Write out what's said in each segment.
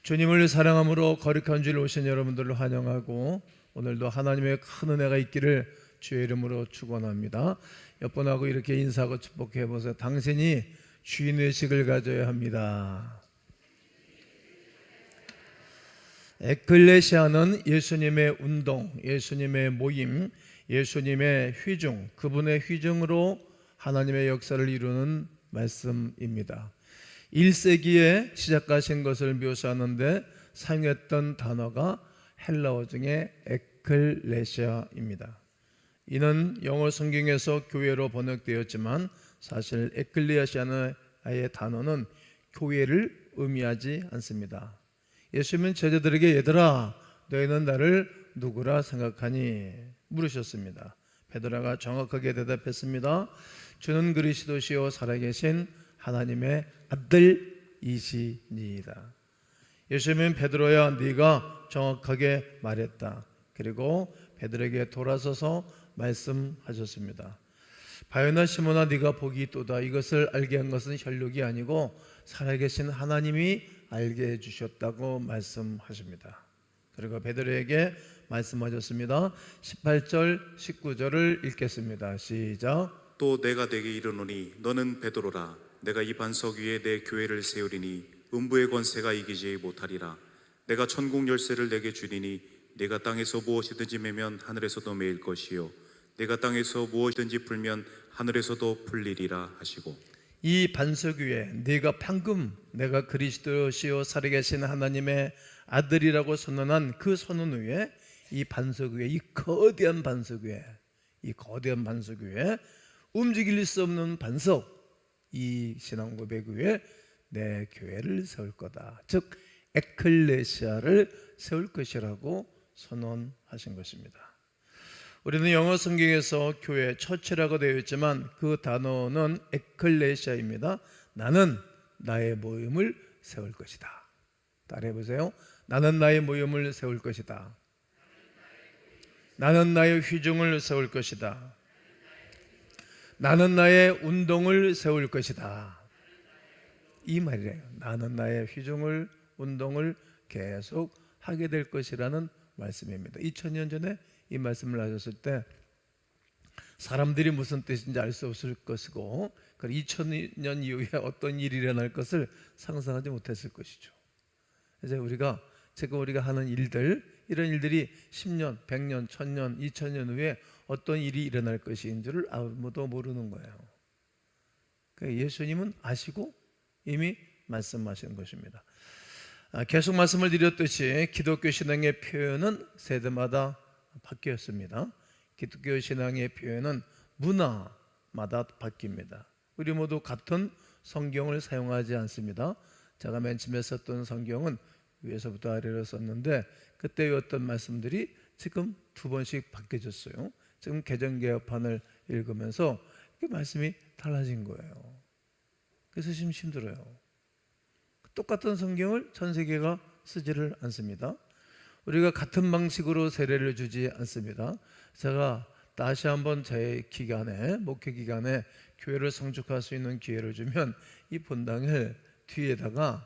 주님을 사랑함으로 거룩한 주일 오신 여러분들을 환영하고 오늘도 하나님의 큰 은혜가 있기를 주의 이름으로 축원합니다. 옆분하고 이렇게 인사하고 축복해 보세요. 당신이 주인의식을 가져야 합니다. 에클레시아는 예수님의 운동, 예수님의 모임, 예수님의 휘중, 그분의 휘중으로 하나님의 역사를 이루는 말씀입니다. 1세기에 시작하신 것을 묘사하는데 사용했던 단어가 헬라어 중에 에클레시아입니다. 이는 영어 성경에서 교회로 번역되었지만 사실 에클레시아의 단어는 교회를 의미하지 않습니다. 예수님은 제자들에게 얘들아 너희는 나를 누구라 생각하니 물으셨습니다. 베드로가 정확하게 대답했습니다. 주는 그리스도시요 살아계신 하나님의 아들이시니이다. 예수님은 베드로야 네가 정확하게 말했다. 그리고 베드로에게 돌아서서 말씀하셨습니다. 바요나 시몬아 네가 복이 있도다. 이것을 알게 한 것은 혈육이 아니고 살아계신 하나님이 알게 해주셨다고 말씀하십니다. 그리고 베드로에게 말씀하셨습니다. 18절 19절을 읽겠습니다. 시작. 또 내가 네게 이르노니 너는 베드로라. 내가 이 반석 위에 내 교회를 세우리니 음부의 권세가 이기지 못하리라. 내가 천국 열쇠를 내게 주리니 내가 땅에서 무엇이든지 매면 하늘에서도 매일 것이요 내가 땅에서 무엇이든지 풀면 하늘에서도 풀리리라 하시고, 이 반석 위에 네가 방금 내가 그리스도시요 살아계신 하나님의 아들이라고 선언한 그 선언 위에 이 반석 위에 이 거대한 반석 위에 움직일 수 없는 반석, 이 신앙 고백 위에 내 교회를 세울 거다. 즉 에클레시아를 세울 것이라고 선언하신 것입니다. 우리는 영어 성경에서 교회 처치라고 되어 있지만 그 단어는 에클레시아입니다. 나는 나의 모임을 세울 것이다. 따라해 보세요. 나는 나의 모임을 세울 것이다. 나는 나의 휘중을 세울 것이다. 나는 나의 운동을 세울 것이다. 이 말이래요. 나는 나의 휘중을 운동을 계속 하게 될 것이라는 말씀입니다. 2000년 전에 이 말씀을 하셨을 때 사람들이 무슨 뜻인지 알 수 없을 것이고 2000년 이후에 어떤 일이 일어날 것을 상상하지 못했을 것이죠. 이제 지금 우리가 하는 일들, 이런 일들이 10년, 100년, 1000년, 2000년 후에 어떤 일이 일어날 것인 줄을 아무도 모르는 거예요. 그러니까 예수님은 아시고 이미 말씀하신 것입니다. 계속 말씀을 드렸듯이 기독교 신앙의 표현은 세대마다 바뀌었습니다. 기독교 신앙의 표현은 문화마다 바뀝니다. 우리 모두 같은 성경을 사용하지 않습니다. 제가 맨 처음에 썼던 성경은 위에서부터 아래로 썼는데 그때 외웠던 말씀들이 지금 두 번씩 바뀌어졌어요. 지금 개정개혁판을 읽으면서 그 말씀이 달라진 거예요. 그래서 지금 힘들어요. 똑같은 성경을 전 세계가 쓰지를 않습니다. 우리가 같은 방식으로 세례를 주지 않습니다. 제가 다시 한번 제 기간에, 목회 기간에 교회를 성축할 수 있는 기회를 주면 이 본당을 뒤에다가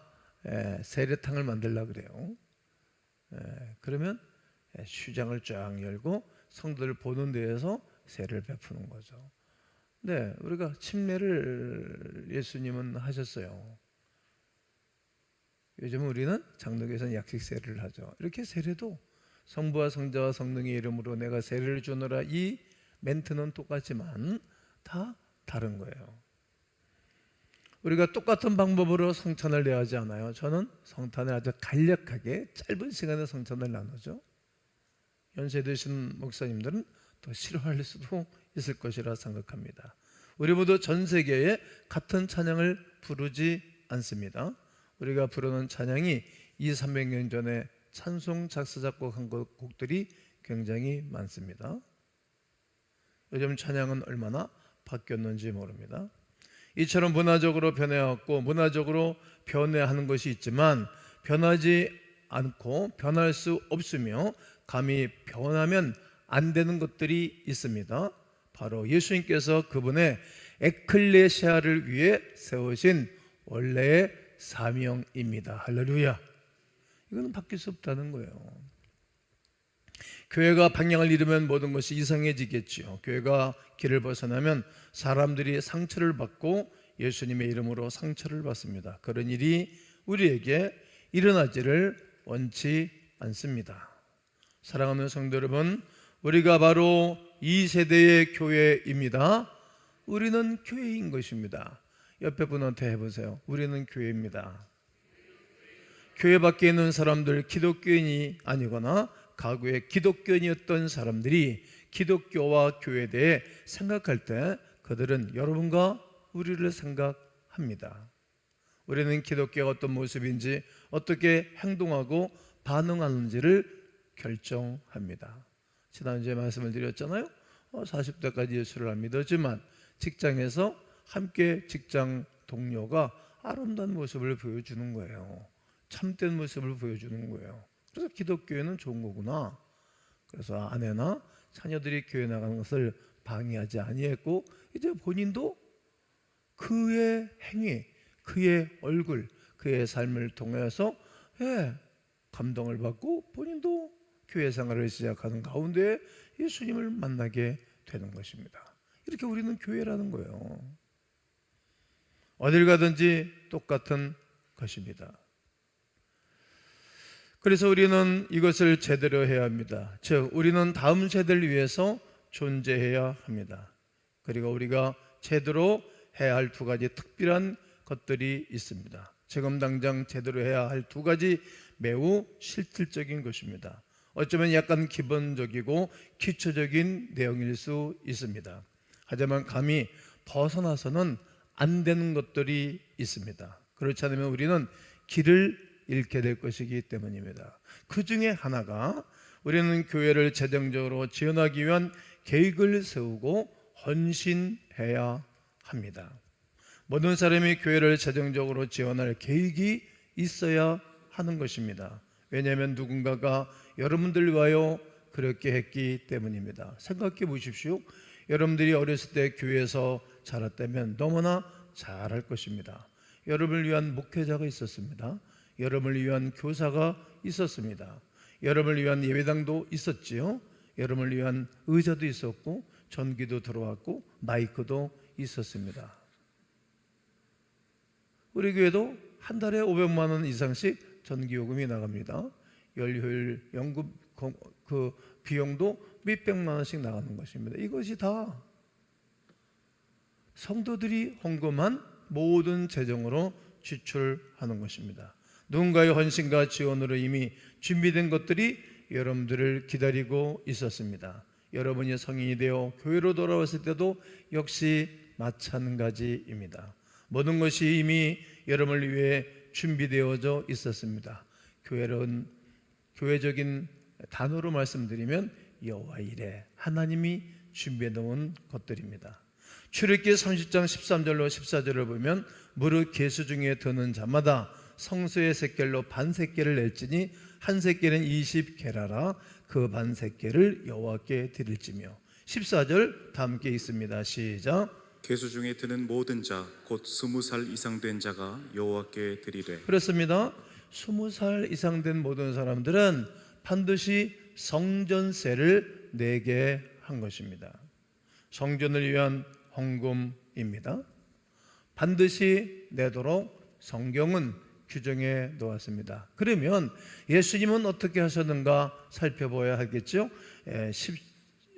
세례탕을 만들려고 그래요. 그러면 휴장을 쫙 열고 성도들 보는 데에서 세례를 베푸는 거죠. 네, 우리가 침례를 예수님은 하셨어요. 요즘 우리는 장로교에서는 약식 세례를 하죠. 이렇게 세례도 성부와 성자와 성령의 이름으로 내가 세례를 주노라, 이 멘트는 똑같지만 다 다른 거예요. 우리가 똑같은 방법으로 성찬을 내야 하지 않아요. 저는 성탄을 아주 간략하게 짧은 시간에 성찬을 나누죠. 연세 드신 목사님들은 더 싫어할 수도 있을 것이라 생각합니다. 우리 모두 전 세계에 같은 찬양을 부르지 않습니다. 우리가 부르는 찬양이 200-300년 전에 찬송 작사 작곡한 곡들이 굉장히 많습니다. 요즘 찬양은 얼마나 바뀌었는지 모릅니다. 이처럼 문화적으로 변해왔고 문화적으로 변해하는 것이 있지만 변하지 않고 변할 수 없으며 감히 변하면 안 되는 것들이 있습니다. 바로 예수님께서 그분의 에클레시아를 위해 세우신 원래의 사명입니다. 할렐루야. 이거는 바뀔 수 없다는 거예요. 교회가 방향을 잃으면 모든 것이 이상해지겠지요. 교회가 길을 벗어나면 사람들이 상처를 받고 예수님의 이름으로 상처를 받습니다. 그런 일이 우리에게 일어나지를 원치 않습니다. 사랑하는 성도 여러분, 우리가 바로 이 세대의 교회입니다. 우리는 교회인 것입니다. 옆에 분한테 해보세요. 우리는 교회입니다. 교회 밖에 있는 사람들, 기독교인이 아니거나 과거에 기독교인이었던 사람들이 기독교와 교회에 대해 생각할 때 그들은 여러분과 우리를 생각합니다. 우리는 기독교가 어떤 모습인지, 어떻게 행동하고 반응하는지를 결정합니다. 지난주에 말씀을 드렸잖아요. 40대까지 예수를 안 믿었지만 직장에서 함께 직장 동료가 아름다운 모습을 보여주는 거예요. 참된 모습을 보여주는 거예요. 그래서 기독교회는 좋은 거구나. 그래서 아내나 자녀들이 교회 나가는 것을 방해하지 아니했고, 이제 본인도 그의 행위, 그의 얼굴, 그의 삶을 통해서 감동을 받고 본인도 교회 생활을 시작하는 가운데 예수님을 만나게 되는 것입니다. 이렇게 우리는 교회라는 거예요. 어딜 가든지 똑같은 것입니다. 그래서 우리는 이것을 제대로 해야 합니다. 즉, 우리는 다음 세대를 위해서 존재해야 합니다. 그리고 우리가 제대로 해야 할 두 가지 특별한 것들이 있습니다. 지금 당장 제대로 해야 할 두 가지 매우 실질적인 것입니다. 어쩌면 약간 기본적이고 기초적인 내용일 수 있습니다. 하지만 감히 벗어나서는 안 되는 것들이 있습니다. 그렇지 않으면 우리는 길을 잃게 될 것이기 때문입니다. 그 중에 하나가 우리는 교회를 재정적으로 지원하기 위한 계획을 세우고 헌신해야 합니다. 모든 사람이 교회를 재정적으로 지원할 계획이 있어야 하는 것입니다. 왜냐하면 누군가가 여러분들 위하여 그렇게 했기 때문입니다. 생각해 보십시오. 여러분들이 어렸을 때 교회에서 자랐다면 너무나 잘할 것입니다. 여러분을 위한 목회자가 있었습니다. 여러분을 위한 교사가 있었습니다. 여러분을 위한 예배당도 있었지요. 여러분을 위한 의자도 있었고 전기도 들어왔고 마이크도 있었습니다. 우리 교회도 한 달에 500만 원 이상씩 전기요금이 나갑니다. 연료율 연금 그 비용도 몇백만 원씩 나가는 것입니다. 이것이 다 성도들이 헌금한 모든 재정으로 지출하는 것입니다. 누군가의 헌신과 지원으로 이미 준비된 것들이 여러분들을 기다리고 있었습니다. 여러분이 성인이 되어 교회로 돌아왔을 때도 역시 마찬가지입니다. 모든 것이 이미 여러분을 위해 준비되어져 있었습니다. 교회는 교회적인 단어로 말씀드리면 여호와 이레, 하나님이 준비해 놓은 것들입니다. 출애굽기 30장 13절로 14절을 보면 무릇 계수 중에 드는 자마다 성소의 셋겔로 반셋겔을 낼지니 한 셋겔은 20게라라 그 반셋겔을 여호와께 드릴지며. 14절 다 함께 있습니다. 시작. 계수 중에 드는 모든 자 곧 20살 이상 된 자가 여호와께 드리되. 그렇습니다. 20살 이상 된 모든 사람들은 반드시 성전세를 내게 한 것입니다. 성전을 위한 헌금입니다. 반드시 내도록 성경은 규정해 놓았습니다. 그러면 예수님은 어떻게 하셨는가 살펴봐야 하겠죠.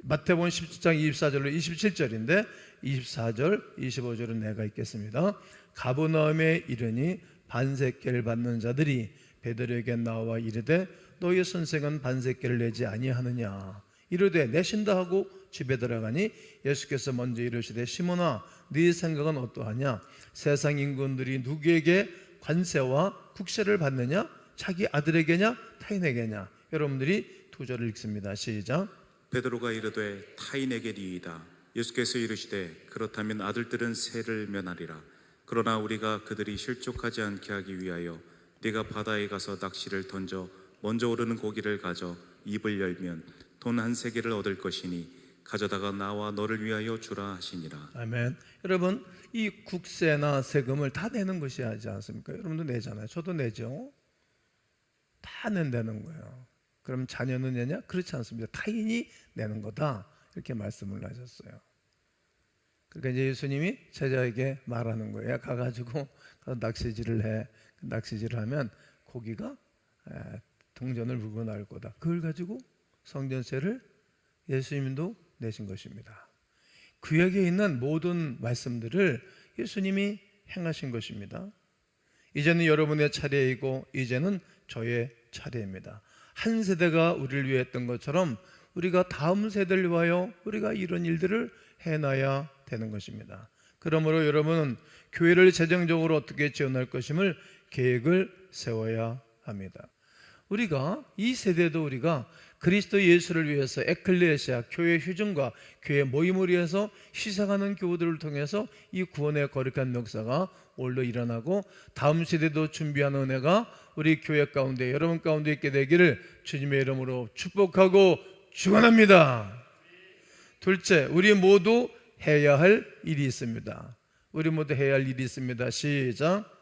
마태복음 17장 24절로 27절인데 24절, 25절은 내가 읽겠습니다. 가버나움에 이르니 반셋겔을 받는 자들이 베드로에게 나와 이르되 너희 선생은 반셋겔을 내지 아니하느냐. 이르되 내신다 하고 집에 들어가니 예수께서 먼저 이르시되 시몬아 네 생각은 어떠하냐. 세상 인군들이 누구에게 관세와 국세를 받느냐? 자기 아들에게냐 타인에게냐. 여러분들이 두 절을 읽습니다. 시작. 베드로가 이르되 타인에게니이다. 예수께서 이르시되 그렇다면 아들들은 세를 면하리라. 그러나 우리가 그들이 실족하지 않게 하기 위하여 네가 바다에 가서 낚시를 던져 먼저 오르는 고기를 가져 입을 열면 돈 한 세겔을 얻을 것이니 가져다가 나와 너를 위하여 주라 하시니라. 아멘. 여러분 이 국세나 세금을 다 내는 것이 하지 않습니까? 여러분도 내잖아요. 저도 내죠. 다 다 낸다는 거예요. 그럼 자녀는 내냐? 그렇지 않습니다. 타인이 내는 거다, 이렇게 말씀을 하셨어요. 그러니까 이제 예수님이 제자에게 말하는 거예요. 가가지고 낚시질을 해. 낚시질을 하면 고기가 동전을 불고 나올 거다. 그걸 가지고 성전세를 예수님도 내신 것입니다. 구약에 있는 모든 말씀들을 예수님이 행하신 것입니다. 이제는 여러분의 차례이고 이제는 저의 차례입니다. 한 세대가 우리를 위해 했던 것처럼 우리가 다음 세대를 위하여 우리가 이런 일들을 해놔야 되는 것입니다. 그러므로 여러분은 교회를 재정적으로 어떻게 지원할 것임을 계획을 세워야 합니다. 우리가 이 세대도 우리가 그리스도 예수를 위해서 에클레시아, 교회 휴증과 교회 모임을 위해서 희생하는 교우들을 통해서 이 구원의 거룩한 역사가 올로 일어나고 다음 세대도 준비하는 은혜가 우리 교회 가운데, 여러분 가운데 있게 되기를 주님의 이름으로 축복하고 축원합니다. 둘째, 우리 모두 해야 할 일이 있습니다. 우리 모두 해야 할 일이 있습니다. 시작.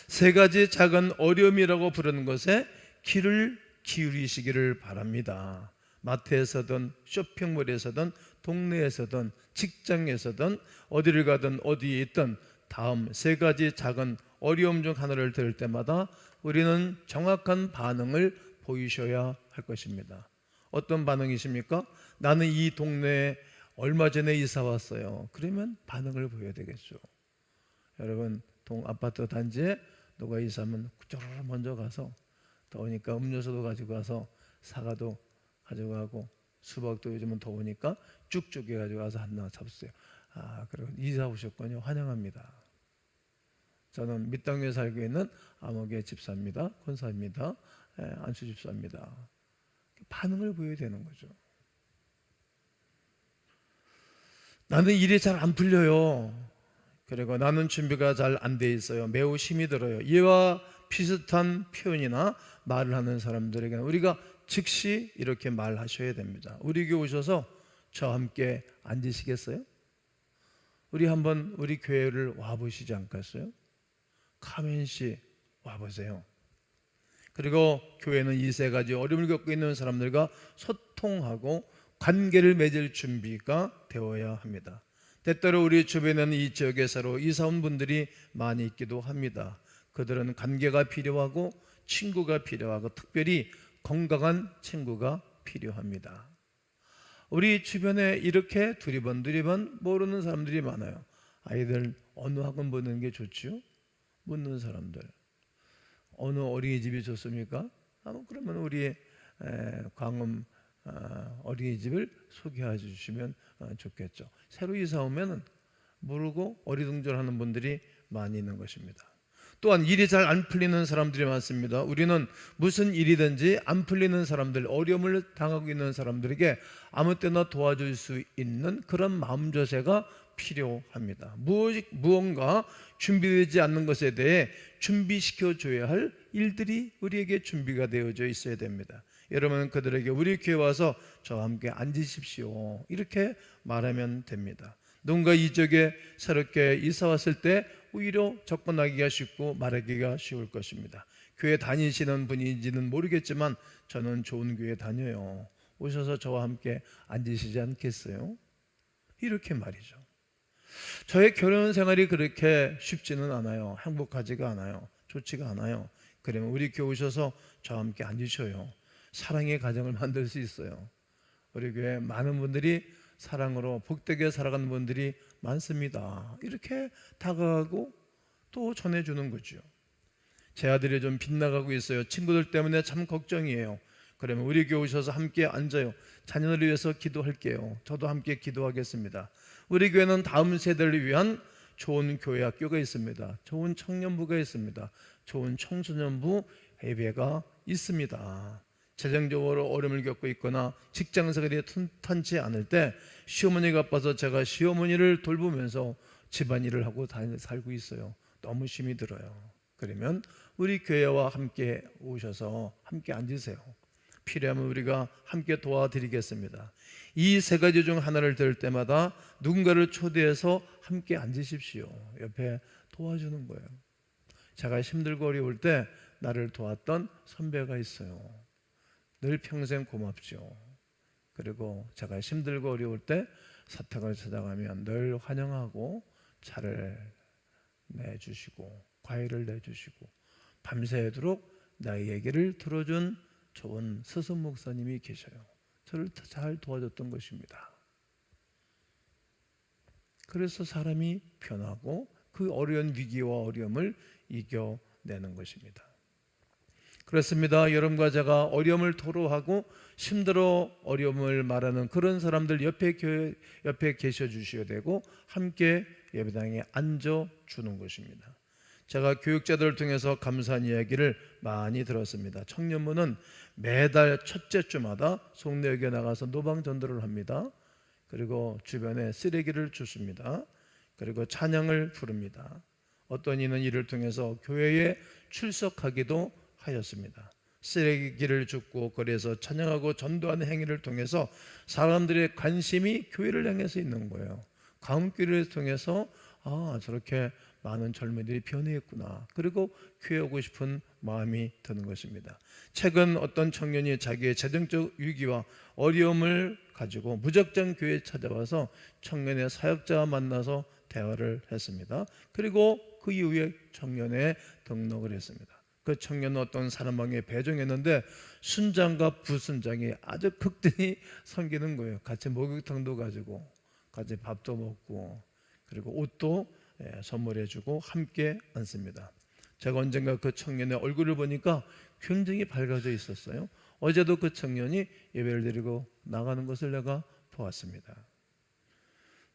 세 가지 작은 어려움이라고 부르는 것에 귀를 기울이시기를 바랍니다. 마트에서든 쇼핑몰에서든 동네에서든 직장에서든 어디를 가든 어디에 있든 다음 세 가지 작은 어려움 중 하나를 들을 때마다 우리는 정확한 반응을 보이셔야 할 것입니다. 어떤 반응이십니까? 나는 이 동네에 얼마 전에 이사 왔어요. 그러면 반응을 보여야 되겠죠. 여러분, 아파트 단지에 누가 이사하면 쪼르르 먼저 가서, 더우니까 음료수도 가지고 가서 사과도 가져가고 수박도 요즘은 더우니까 쭉쭉 해가지고 가서 하나 잡수세요. 그리고 이사 오셨군요. 환영합니다. 저는 밑당에 살고 있는 암흑의 집사입니다. 권사입니다. 안수 집사입니다. 반응을 보여야 되는 거죠. 나는 일이 잘 안 풀려요. 그리고 나는 준비가 잘 안 돼 있어요. 매우 힘이 들어요. 이와 비슷한 표현이나 말을 하는 사람들에게는 우리가 즉시 이렇게 말하셔야 됩니다. 우리 교회 오셔서 저와 함께 앉으시겠어요? 우리 한번 우리 교회를 와보시지 않겠어요? 가면시 와보세요. 그리고 교회는 이 세 가지 어려움을 겪고 있는 사람들과 소통하고 관계를 맺을 준비가 되어야 합니다. 때때로 우리 주변에는 이 지역에 새로 이사 온 분들이 많이 있기도 합니다. 그들은 관계가 필요하고 친구가 필요하고 특별히 건강한 친구가 필요합니다. 우리 주변에 이렇게 두리번 모르는 사람들이 많아요. 아이들 어느 학원 보내는 게 좋지요? 묻는 사람들. 어느 어린이집이 좋습니까? 그러면 우리 광음 어린이집을 소개해 주시면 좋겠죠. 새로 이사 오면 모르고 어리둥절하는 분들이 많이 있는 것입니다. 또한 일이 잘 안 풀리는 사람들이 많습니다. 우리는 무슨 일이든지 안 풀리는 사람들, 어려움을 당하고 있는 사람들에게 아무 때나 도와줄 수 있는 그런 마음조세가 필요합니다. 무언가 준비되지 않는 것에 대해 준비시켜줘야 할 일들이 우리에게 준비가 되어져 있어야 됩니다. 여러분, 그들에게 우리 교회 와서 저와 함께 앉으십시오, 이렇게 말하면 됩니다. 누군가 이 지역에 새롭게 이사 왔을 때 오히려 접근하기가 쉽고 말하기가 쉬울 것입니다. 교회 다니시는 분인지는 모르겠지만 저는 좋은 교회 다녀요. 오셔서 저와 함께 앉으시지 않겠어요? 이렇게 말이죠. 저의 결혼 생활이 그렇게 쉽지는 않아요. 행복하지가 않아요. 좋지가 않아요. 그러면 우리 교회 오셔서 저와 함께 앉으셔요. 사랑의 가정을 만들 수 있어요. 우리 교회 많은 분들이 사랑으로 복되게 살아가는 분들이 많습니다. 이렇게 다가가고 또 전해주는 거죠. 제 아들이 좀 빗나가고 있어요. 친구들 때문에 참 걱정이에요. 그러면 우리 교회 오셔서 함께 앉아요. 자녀를 위해서 기도할게요. 저도 함께 기도하겠습니다. 우리 교회는 다음 세대를 위한 좋은 교회 학교가 있습니다. 좋은 청년부가 있습니다. 좋은 청소년부 예배가 있습니다. 재정적으로 어려움을 겪고 있거나 직장생활이 튼튼치 않을 때 시어머니가 아파서 제가 시어머니를 돌보면서 집안일을 하고 살고 있어요. 너무 힘이 들어요. 그러면 우리 교회와 함께 오셔서 함께 앉으세요. 필요하면 우리가 함께 도와드리겠습니다. 이 세 가지 중 하나를 들을 때마다 누군가를 초대해서 함께 앉으십시오. 옆에 도와주는 거예요. 제가 힘들고 어려울 때 나를 도왔던 선배가 있어요. 늘 평생 고맙죠. 그리고 제가 힘들고 어려울 때 사택을 찾아가면 늘 환영하고 차를 내주시고 과일을 내주시고 밤새도록 나의 얘기를 들어준 좋은 스승 목사님이 계셔요. 저를 잘 도와줬던 것입니다. 그래서 사람이 변하고 그 어려운 위기와 어려움을 이겨내는 것입니다. 그렇습니다. 여러분과 제가 어려움을 토로하고 힘들어 어려움을 말하는 그런 사람들 옆에 계셔 주셔야 되고 함께 예배당에 앉아주는 것입니다. 제가 교육자들을 통해서 감사한 이야기를 많이 들었습니다. 청년부는 매달 첫째 주마다 송내역에 나가서 노방전도를 합니다. 그리고 주변에 쓰레기를 줍습니다. 그리고 찬양을 부릅니다. 어떤 이는 이를 통해서 교회에 출석하기도 하였습니다. 쓰레기를 줍고 거리에서 찬양하고 전도하는 행위를 통해서 사람들의 관심이 교회를 향해서 있는 거예요. 광교를 통해서 저렇게 많은 젊은이들이 변해있구나. 그리고 교회 오고 싶은 마음이 드는 것입니다. 최근 어떤 청년이 자기의 재정적 위기와 어려움을 가지고 무작정 교회에 찾아와서 청년의 사역자와 만나서 대화를 했습니다. 그리고 그 이후에 청년에 등록을 했습니다. 그 청년은 어떤 사람방에 배정했는데 순장과 부순장이 아주 극진히 섬기는 거예요. 같이 목욕탕도 가지고 같이 밥도 먹고 그리고 옷도 선물해주고 함께 앉습니다. 제가 언젠가 그 청년의 얼굴을 보니까 굉장히 밝아져 있었어요. 어제도 그 청년이 예배를 드리고 나가는 것을 내가 보았습니다.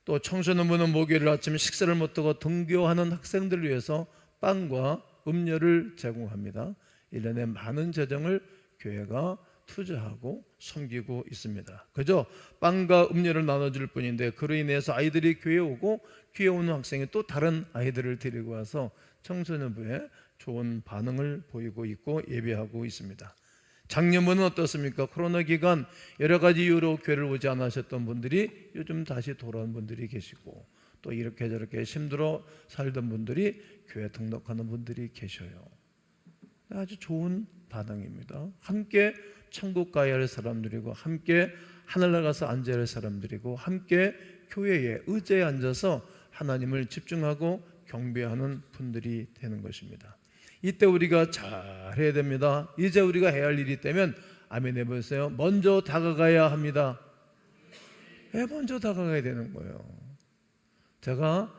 또 청소년부는 목요일 아침 식사를 못하고 등교하는 학생들을 위해서 빵과 음료를 제공합니다. 1년에 많은 재정을 교회가 투자하고 섬기고 있습니다. 그저 빵과 음료를 나눠줄 뿐인데 그로 인해서 아이들이 교회에 오고 교회에 오는 학생이 또 다른 아이들을 데리고 와서 청소년부에 좋은 반응을 보이고 있고 예배하고 있습니다. 작년부는 어떻습니까? 코로나 기간 여러 가지 이유로 교회를 오지 않으셨던 분들이 요즘 다시 돌아온 분들이 계시고 또 이렇게 저렇게 힘들어 살던 분들이 교회 등록하는 분들이 계셔요. 아주 좋은 반응입니다. 함께 천국 가야 할 사람들이고 함께 하늘나라 가서 앉아야 할 사람들이고 함께 교회에 의자에 앉아서 하나님을 집중하고 경배하는 분들이 되는 것입니다. 이때 우리가 잘해야 됩니다. 이제 우리가 해야 할 일이 있다면 아멘 해보세요. 먼저 다가가야 합니다. 왜 먼저 다가가야 되는 거예요? 제가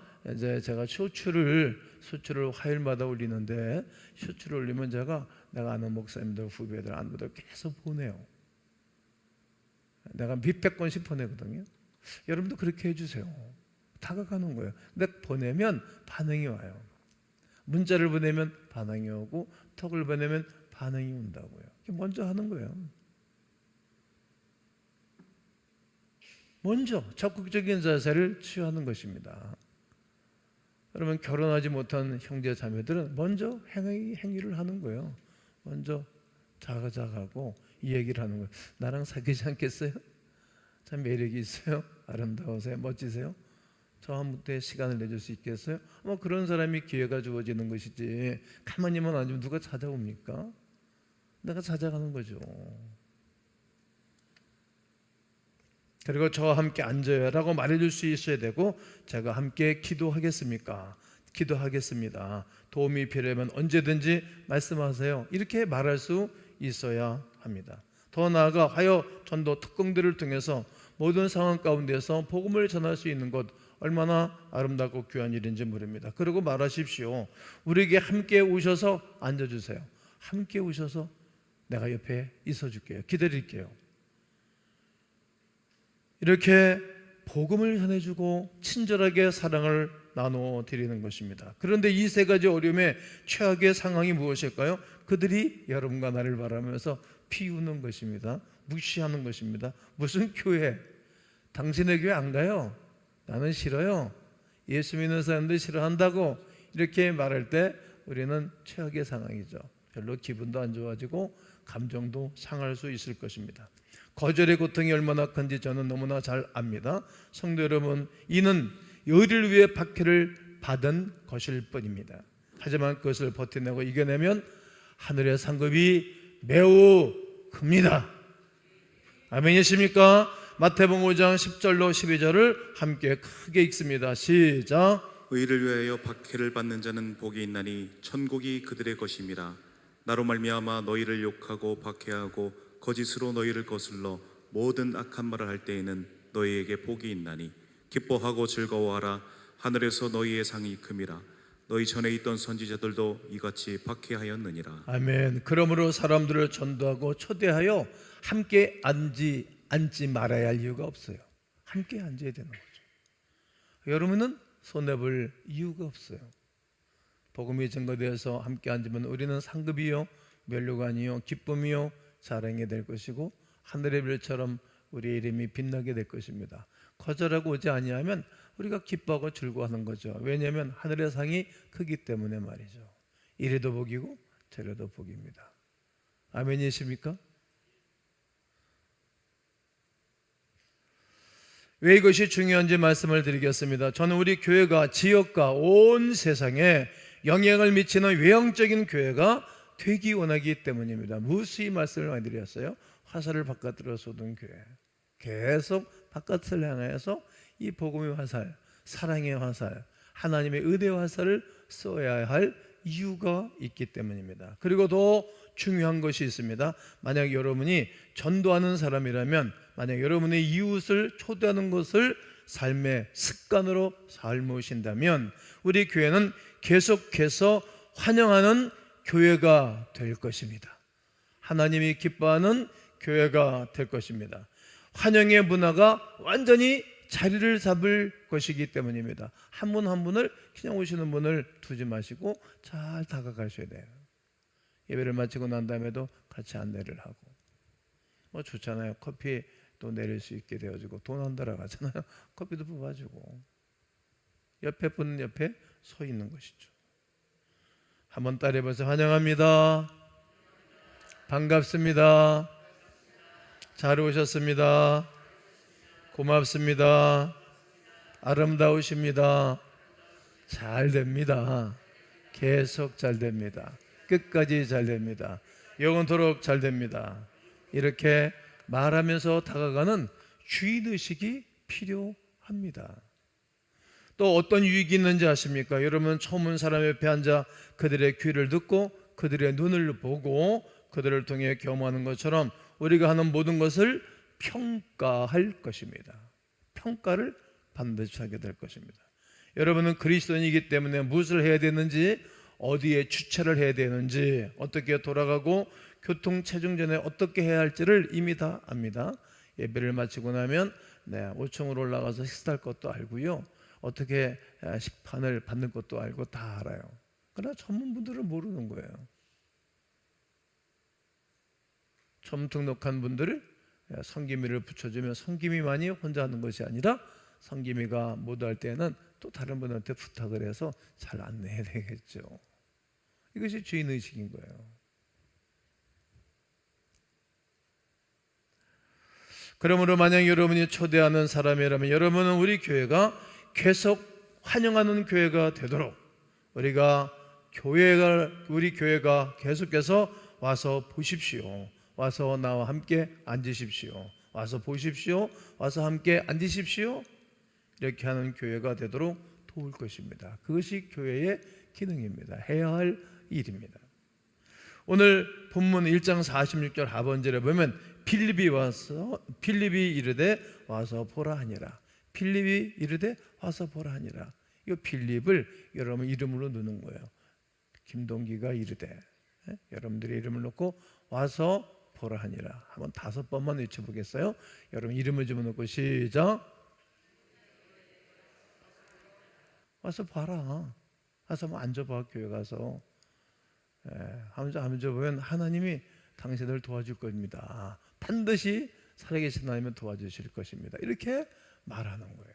쇼츠를 화요일마다 올리는데 쇼츠를 올리면 내가 아는 목사님들, 후배들, 안부들 계속 보내요. 내가 몇백 건씩 보내거든요. 여러분도 그렇게 해주세요. 다가가는 거예요. 근데 보내면 반응이 와요. 문자를 보내면 반응이 오고 톡을 보내면 반응이 온다고요. 먼저 하는 거예요. 먼저 적극적인 자세를 취하는 것입니다. 여러분 결혼하지 못한 형제 자매들은 먼저 행위를 하는 거예요. 먼저 다가가고 이 얘기를 하는 거예요. 나랑 사귀지 않겠어요? 참 매력이 있어요. 아름다우세요. 멋지세요. 저한테 시간을 내줄 수 있겠어요? 그런 사람이 기회가 주어지는 것이지 가만히만 앉으면 누가 찾아옵니까? 내가 찾아가는 거죠. 그리고 저와 함께 앉아요 라고 말해줄 수 있어야 되고 제가 함께 기도하겠습니까? 기도하겠습니다. 도움이 필요하면 언제든지 말씀하세요. 이렇게 말할 수 있어야 합니다. 더 나아가 화요 전도 특공들을 통해서 모든 상황 가운데서 복음을 전할 수 있는 것 얼마나 아름답고 귀한 일인지 모릅니다. 그리고 말하십시오. 우리에게 함께 오셔서 앉아주세요. 함께 오셔서 내가 옆에 있어줄게요. 기다릴게요. 이렇게 복음을 전해주고 친절하게 사랑을 나눠드리는 것입니다. 그런데 이 세 가지 어려움의 최악의 상황이 무엇일까요? 그들이 여러분과 나를 바라면서 피우는 것입니다. 무시하는 것입니다. 무슨 교회? 당신의 교회 안 가요? 나는 싫어요. 예수 믿는 사람들 싫어한다고 이렇게 말할 때 우리는 최악의 상황이죠. 별로 기분도 안 좋아지고 감정도 상할 수 있을 것입니다. 거절의 고통이 얼마나 큰지 저는 너무나 잘 압니다. 성도 여러분, 이는 의를 위해 박해를 받은 것일 뿐입니다. 하지만 그것을 버텨내고 이겨내면 하늘의 상급이 매우 큽니다. 아멘이십니까? 마태복음 5장 10절로 12절을 함께 크게 읽습니다. 시작. 의를 위하여 박해를 받는 자는 복이 있나니 천국이 그들의 것임이라. 나로 말미암아 너희를 욕하고 박해하고 거짓으로 너희를 거슬러 모든 악한 말을 할 때에는 너희에게 복이 있나니 기뻐하고 즐거워하라. 하늘에서 너희의 상이 큼이라. 너희 전에 있던 선지자들도 이같이 박해하였느니라. 아멘. 그러므로 사람들을 전도하고 초대하여 함께 앉지 말아야 할 이유가 없어요. 함께 앉아야 되는 거죠. 여러분은 손해볼 이유가 없어요. 복음이 증거되어서 함께 앉으면 우리는 상급이요 면류관이요 기쁨이요 자랑이 될 것이고 하늘의 별처럼 우리의 이름이 빛나게 될 것입니다. 거절하고 오지 아니하면 우리가 기뻐하고 즐거워하는 거죠. 왜냐하면 하늘의 상이 크기 때문에 말이죠. 이래도 복이고 저래도 복입니다. 아멘이십니까? 왜 이것이 중요한지 말씀을 드리겠습니다. 저는 우리 교회가 지역과 온 세상에 영향을 미치는 외형적인 교회가 되기 원하기 때문입니다. 무수히 말씀을 많이 드렸어요. 화살을 바깥으로 쏘던 교회, 계속 바깥을 향해서 이 복음의 화살, 사랑의 화살, 하나님의 의대의 화살을 쏘아야 할 이유가 있기 때문입니다. 그리고 더 중요한 것이 있습니다. 만약 여러분이 전도하는 사람이라면, 만약 여러분의 이웃을 초대하는 것을 삶의 습관으로 삶으신다면 우리 교회는 계속해서 환영하는 교회가 될 것입니다. 하나님이 기뻐하는 교회가 될 것입니다. 환영의 문화가 완전히 자리를 잡을 것이기 때문입니다. 한 분 한 분을, 그냥 오시는 분을 두지 마시고 잘 다가가셔야 돼요. 예배를 마치고 난 다음에도 같이 안내를 하고, 뭐 좋잖아요. 커피 또 내릴 수 있게 되어지고 돈 안 들어가잖아요. 커피도 뽑아주고 옆에 분 옆에 서 있는 것이죠. 한번 따라해보세요. 환영합니다. 반갑습니다. 잘 오셨습니다. 고맙습니다. 아름다우십니다. 잘 됩니다. 계속 잘 됩니다. 끝까지 잘 됩니다. 영원토록 잘 됩니다. 이렇게 말하면서 다가가는 주인의식이 필요합니다. 또 어떤 유익이 있는지 아십니까? 여러분 처음 온 사람 옆에 앉아 그들의 귀를 듣고 그들의 눈을 보고 그들을 통해 겸하는 것처럼 우리가 하는 모든 것을 평가할 것입니다. 평가를 반드시 하게 될 것입니다. 여러분은 그리스도인이기 때문에 무엇을 해야 되는지, 어디에 주차를 해야 되는지, 어떻게 돌아가고 교통체증 전에 어떻게 해야 할지를 이미 다 압니다. 예배를 마치고 나면 5층으로 올라가서 식사할 것도 알고요, 어떻게 식판을 받는 것도 알고 다 알아요. 그러나 전문분들은 모르는 거예요. 처음 등록한 분들을 성기미를 붙여주면 성기미만이 혼자 하는 것이 아니라 성기미가 못할 때는 또 다른 분한테 부탁을 해서 잘 안내해야 되겠죠. 이것이 주인의식인 거예요. 그러므로 만약 여러분이 초대하는 사람이라면 여러분은 우리 교회가 계속 환영하는 교회가 되도록 우리 교회가 계속해서 와서 보십시오. 와서 나와 함께 앉으십시오. 와서 보십시오. 와서 함께 앉으십시오. 이렇게 하는 교회가 되도록 도울 것입니다. 그것이 교회의 기능입니다. 해야 할 일입니다. 오늘 본문 1장 46절 하반절에 보면 필립이 이르되 와서 보라 하니라. 필립이 이르되 와서 보라 하니라. 이 필립을 여러분 이름으로 넣는 거예요. 김동기가 이르되, 여러분들의 이름을 넣고 와서 보라 하니라. 한번 5번만 외쳐보겠어요? 여러분 이름을 집어넣고 시작. 와서 봐라. 와서 한번 앉아봐. 교회 가서 앉아보면 하나님이 당신을 도와줄 겁니다. 반드시 살아계신 하나님은 도와주실 것입니다. 이렇게 말하는 거예요.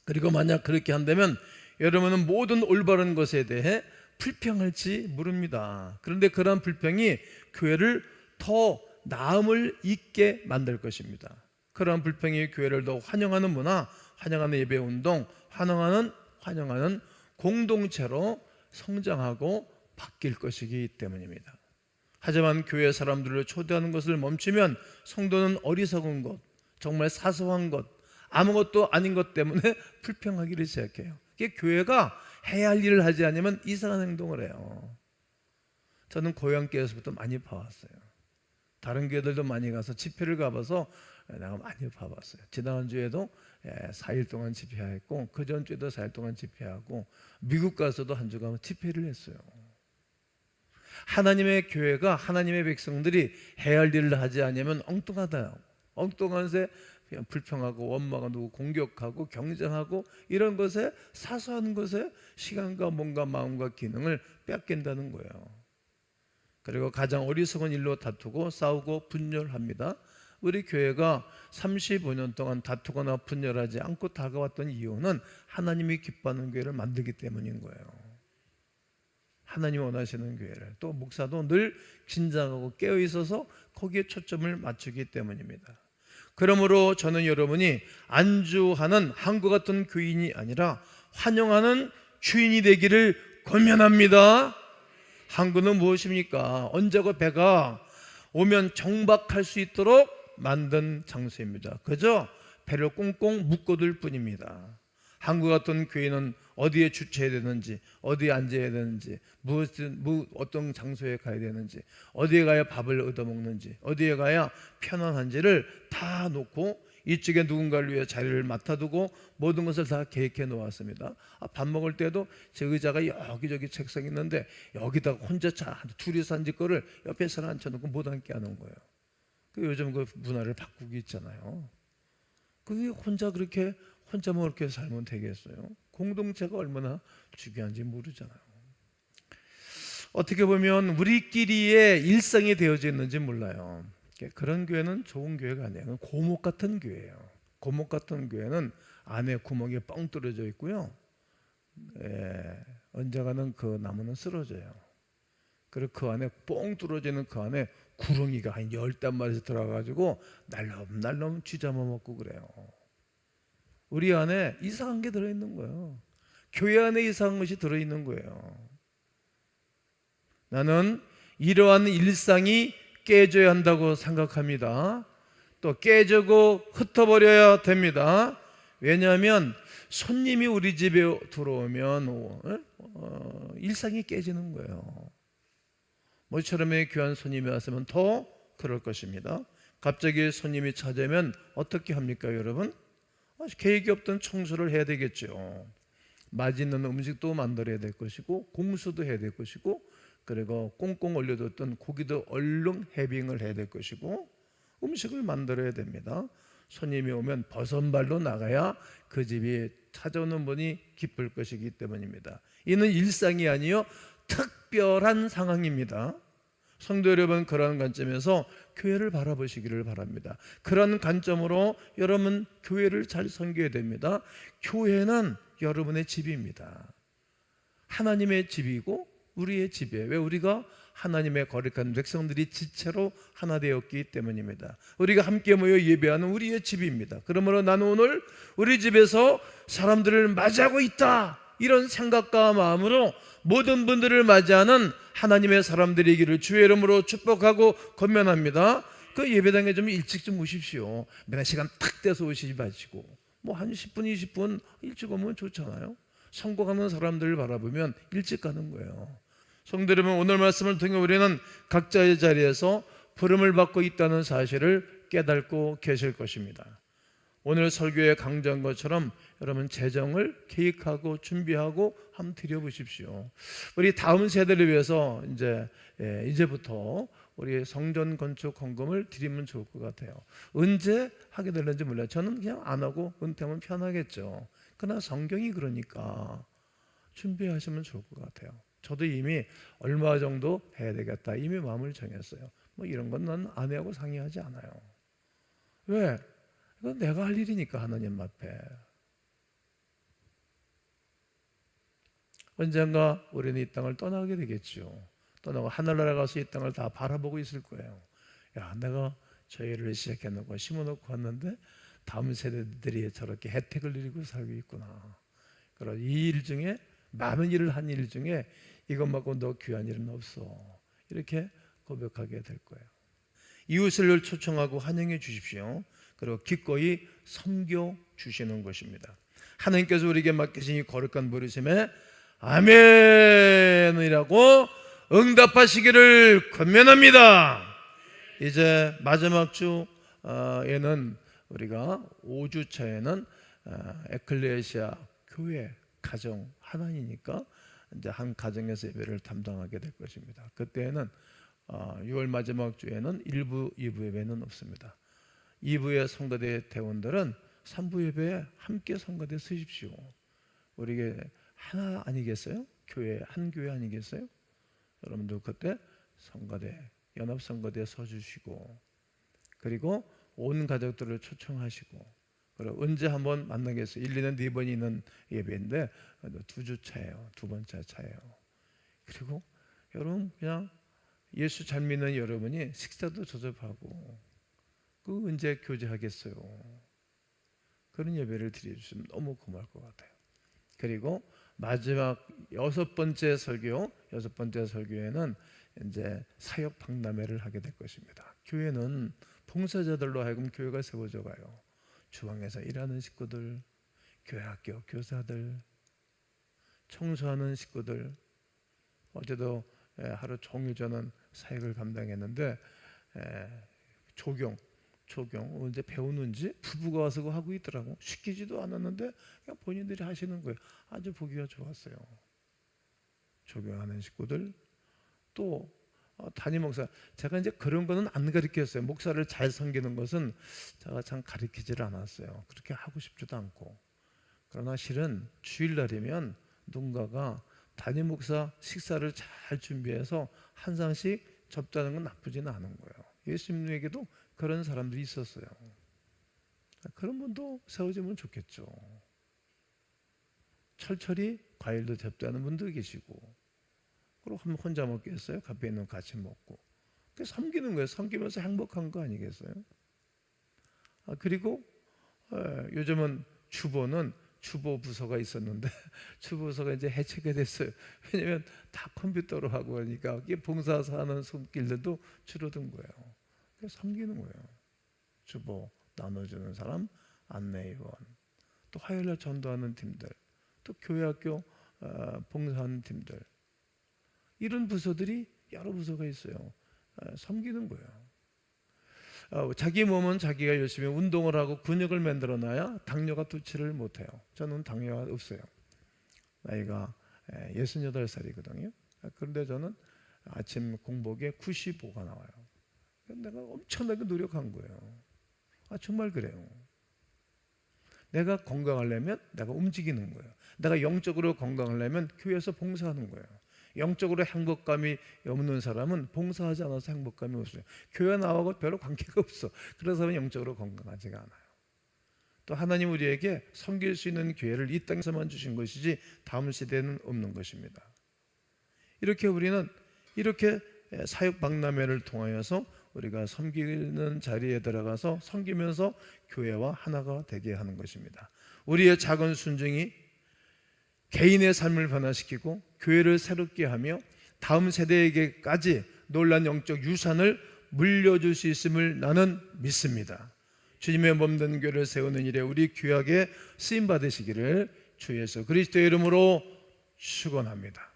그리고 만약 그렇게 한다면 여러분은 모든 올바른 것에 대해 불평할지 모릅니다. 그런데 그러한 불평이 교회를 더 나음을 잊게 만들 것입니다. 그러한 불평이 교회를 더 환영하는 문화, 환영하는 예배 운동, 환영하는 공동체로 성장하고 바뀔 것이기 때문입니다. 하지만 교회 사람들을 초대하는 것을 멈추면 성도는 어리석은 것, 정말 사소한 것, 아무것도 아닌 것 때문에 불평하기를 시작해요. 이게 교회가 해야 할 일을 하지 않으면 이상한 행동을 해요. 저는 고향교회에서부터 많이 봐왔어요. 다른 교회들도 많이 가서 집회를 가봐서 내가 많이 봐봤어요. 지난주에도 4일 동안 집회했고 그 전주에도 4일 동안 집회하고 미국 가서도 한 주간 집회를 했어요. 하나님의 교회가 하나님의 백성들이 해야 할 일을 하지 않으면 엉뚱하다. 엉뚱한 새 그냥 불평하고 원망하고 공격하고 경쟁하고 이런 것에 사소한 것에 시간과 몸과 마음과 기능을 뺏긴다는 거예요. 그리고 가장 어리석은 일로 다투고 싸우고 분열합니다. 우리 교회가 35년 동안 다투거나 분열하지 않고 다가왔던 이유는 하나님이 기뻐하는 교회를 만들기 때문인 거예요. 하나님이 원하시는 교회를, 또 목사도 늘 긴장하고 깨어 있어서 거기에 초점을 맞추기 때문입니다. 그러므로 저는 여러분이 안주하는 한과 같은 교인이 아니라 환영하는 주인이 되기를 권면합니다. 항구는 무엇입니까? 언제고 배가 오면 정박할 수 있도록 만든 장소입니다. 그저 배를 꽁꽁 묶어둘 뿐입니다. 항구 같은 교회는 어디에 주차해야 되는지, 어디에 앉아야 되는지, 어떤 장소에 가야 되는지, 어디에 가야 밥을 얻어먹는지, 어디에 가야 편안한지를 다 놓고 이쪽에 누군가를 위해 자리를 맡아두고 모든 것을 다 계획해 놓았습니다. 밥 먹을 때도 제 의자가 여기저기 책상이 있는데 여기다가 혼자 둘이서 앉을 거를 옆에 사람 앉혀놓고 못 앉게 하는 거예요. 요즘 그 문화를 바꾸고 있잖아요. 그게 혼자만 그렇게 살면 되겠어요? 공동체가 얼마나 중요한지 모르잖아요. 어떻게 보면 우리끼리의 일상이 되어져 있는지 몰라요. 그런 교회는 좋은 교회가 아니에요. 고목 같은 교회예요. 고목 같은 교회는 안에 구멍이 뻥 뚫어져 있고요. 언젠가는 그 나무는 쓰러져요. 그리고 그 안에 뻥 뚫어지는 그 안에 구렁이가 한 10단마리씩 들어가가지고 날름날름 쥐잡아 먹고 그래요. 우리 안에 이상한 게 들어있는 거예요. 교회 안에 이상한 것이 들어있는 거예요. 나는 이러한 일상이 깨져야 한다고 생각합니다. 또 깨지고 흩어버려야 됩니다. 왜냐하면 손님이 우리 집에 들어오면 일상이 깨지는 거예요. 모처럼에 귀한 손님이 왔으면 더 그럴 것입니다. 갑자기 손님이 찾아오면 어떻게 합니까, 여러분? 계획이 없던 청소를 해야 되겠죠. 맛있는 음식도 만들어야 될 것이고 공수도 해야 될 것이고 그리고 꽁꽁 얼려뒀던 고기도 얼른 해빙을 해야 될 것이고 음식을 만들어야 됩니다. 손님이 오면 버선발로 나가야 그 집이 찾아오는 분이 기쁠 것이기 때문입니다. 이는 일상이 아니요 특별한 상황입니다. 성도 여러분, 그러한 관점에서 교회를 바라보시기를 바랍니다. 그런 관점으로 여러분 교회를 잘 섬겨야 됩니다. 교회는 여러분의 집입니다. 하나님의 집이고 우리의 집이에요. 왜? 우리가 하나님의 거룩한 백성들이 지체로 하나 되었기 때문입니다. 우리가 함께 모여 예배하는 우리의 집입니다. 그러므로 나는 오늘 우리 집에서 사람들을 맞이하고 있다, 이런 생각과 마음으로 모든 분들을 맞이하는 하나님의 사람들이기를 주의 이름으로 축복하고 권면합니다. 그 예배당에 좀 일찍 좀 오십시오. 맨날 시간 탁 떼서 오시지 마시고 한 10분 20분 일찍 오면 좋잖아요. 성공하는 사람들을 바라보면 일찍 가는 거예요. 성도 여러분, 오늘 말씀을 통해 우리는 각자의 자리에서 부름을 받고 있다는 사실을 깨닫고 계실 것입니다. 오늘 설교에 강조한 것처럼 여러분 재정을 계획하고 준비하고 한번 드려보십시오. 우리 다음 세대를 위해서 이제부터 우리 성전 건축 헌금을 드리면 좋을 것 같아요. 언제 하게 될는지 몰라요. 저는 그냥 안 하고 은퇴하면 편하겠죠. 그러나 성경이 그러니까 준비하시면 좋을 것 같아요. 저도 이미 얼마 정도 해야 되겠다 이미 마음을 정했어요. 이런 건 난 아내하고 상의하지 않아요. 왜? 이건 내가 할 일이니까 하나님 앞에. 언젠가 우리는 이 땅을 떠나게 되겠죠. 떠나고 하늘나라 가서 이 땅을 다 바라보고 있을 거예요. 야, 내가 저 일을 시작해놓고 심어놓고 왔는데 다음 세대들이 저렇게 혜택을 누리고 살고 있구나. 그런 이 일 중에 많은 일을 한 일 중에 이것 말고 더 귀한 일은 없어. 이렇게 고백하게 될 거예요. 이웃을 초청하고 환영해 주십시오. 그리고 기꺼이 섬겨 주시는 것입니다. 하나님께서 우리에게 맡기신 이 거룩한 부르심에 아멘이라고 응답하시기를 권면합니다. 이제 마지막 주에는 우리가 5주차에는 에클레시아 교회 가정 하나이니까 이제 한 가정에서 예배를 담당하게 될 것입니다. 그때는 6월 마지막 주에는 1부, 2부 예배는 없습니다. 2부의 성가대 대원들은 3부 예배에 함께 성가대 서십시오. 우리에게 하나 아니겠어요? 한 교회 아니겠어요? 여러분도 그때 성가대, 연합성가대에 서주시고, 그리고 온 가족들을 초청하시고, 그리고 언제 한번 만나겠어요? 1년에 4번 있는 예배인데 2주 차예요. 2번째 차예요. 그리고 여러분 그냥 예수 잘 믿는 여러분이 식사도 저접하고 그 언제 교제하겠어요? 그런 예배를 드려주시면 너무 고마울 것 같아요. 그리고 마지막 6번째 설교에는 이제 사역 박람회를 하게 될 것입니다. 교회는 봉사자들로 하여금 교회가 세워져 가요. 주방에서 일하는 식구들, 교회학교 교사들, 청소하는 식구들. 어제도 하루 종일 저는 사역을 감당했는데 조경 언제 배우는지 부부가 와서 하고 있더라고. 시키지도 않았는데 그냥 본인들이 하시는 거예요. 아주 보기가 좋았어요. 조경하는 식구들. 또 담임 목사, 제가 이제 그런 거는 안 가르쳤어요. 목사를 잘 섬기는 것은 제가 참 가르치지를 않았어요. 그렇게 하고 싶지도 않고. 그러나 실은 주일날이면 누군가가 담임 목사 식사를 잘 준비해서 한 상씩 접다는 건 나쁘지는 않은 거예요. 예수님에게도 그런 사람들이 있었어요. 그런 분도 세워지면 좋겠죠. 철철이 과일도 접대하는 분도 계시고, 그리고 한번 혼자 먹겠어요? 옆에 있는 같이 먹고. 섬기는 거예요. 섬기면서 행복한 거 아니겠어요? 그리고 요즘은 주보 부서가 있었는데 주보 부서가 이제 해체가 됐어요. 왜냐하면 다 컴퓨터로 하고 하니까 봉사사 하는 손길들도 줄어든 거예요. 그래서 섬기는 거예요. 주보 나눠주는 사람, 안내위원, 또 화요일날 전도하는 팀들, 또 교회학교 봉사하는 팀들, 이런 부서들이 여러 부서가 있어요. 섬기는 거예요. 자기 몸은 자기가 열심히 운동을 하고 근육을 만들어놔야 당뇨가 투치를 못해요. 저는 당뇨가 없어요. 나이가 68살이거든요. 그런데 저는 아침 공복에 95가 나와요. 내가 엄청나게 노력한 거예요. 정말 그래요. 내가 건강하려면 내가 움직이는 거예요. 내가 영적으로 건강하려면 교회에서 봉사하는 거예요. 영적으로 행복감이 없는 사람은 봉사하지 않아서 행복감이 없어요. 교회 나하고 별로 관계가 없어. 그런 사람은 영적으로 건강하지가 않아요. 또 하나님 우리에게 섬길 수 있는 기회를 이 땅에서만 주신 것이지 다음 시대에는 없는 것입니다. 이렇게 우리는 이렇게 사역 박람회를 통하여서 우리가 섬기는 자리에 들어가서 섬기면서 교회와 하나가 되게 하는 것입니다. 우리의 작은 순종이 개인의 삶을 변화시키고 교회를 새롭게 하며 다음 세대에게까지 놀라운 영적 유산을 물려줄 수 있음을 나는 믿습니다. 주님의 몸된 교회를 세우는 일에 우리 귀하게 쓰임 받으시기를 주 예수 그리스도의 이름으로 축원합니다.